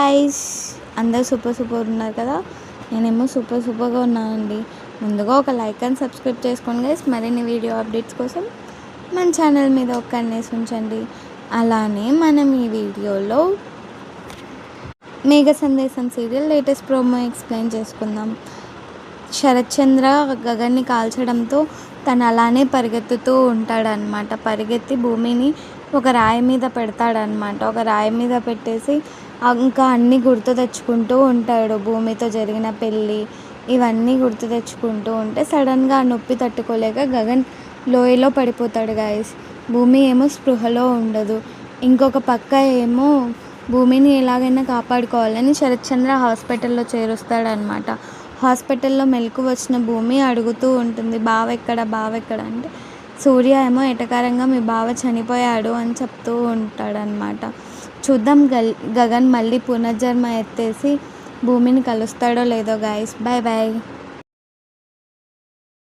Guys, అందరూ super ఉన్నారు కదా. నేనేమో సూపర్గా ఉన్నానండి. ముందుగా ఒక లైక్ అండ్ సబ్స్క్రైబ్ చేసుకోండి గైస్. మరిన్ని వీడియో అప్డేట్స్ కోసం మన ఛానల్ మీద ఒక కన్నేసి ఉంచండి. అలానే మనం ఈ వీడియోలో మేఘ సందేశం సీరియల్ లేటెస్ట్ ప్రోమో ఎక్స్ప్లెయిన్ చేసుకుందాం. శరత్ చంద్ర గగన్ని కాల్చడంతో తను అలానే పరిగెత్తుతూ ఉంటాడనమాట. పరిగెత్తి భూమిని ఒక రాయి మీద పెడతాడనమాట. ఒక రాయి మీద పెట్టేసి ఇంకా అన్నీ గుర్తు తెచ్చుకుంటూ ఉంటాడు. భూమితో జరిగిన పెళ్ళి ఇవన్నీ గుర్తు తెచ్చుకుంటూ ఉంటే సడన్గా ఆ నొప్పి తట్టుకోలేక గగన్ లోయలో పడిపోతాడు గాయస్. భూమి ఏమో స్పృహలో ఉండదు. ఇంకొక పక్క ఏమో భూమిని ఎలాగైనా కాపాడుకోవాలని శరత్ చంద్ర హాస్పిటల్లో చేరుస్తాడనమాట. హాస్పిటల్లో మెలకు వచ్చిన భూమి అడుగుతూ ఉంటుంది, బావ ఎక్కడ అంటే సూర్య ఏమో ఎటకారంగా మీ బావ చనిపోయాడు అని చెప్తూ ఉంటాడనమాట. చూద్దాం గగన్ మళ్ళీ పునర్జన్మ ఎత్తేసి భూమిని కలుస్తాడో లేదో గాయస్. బాయ్.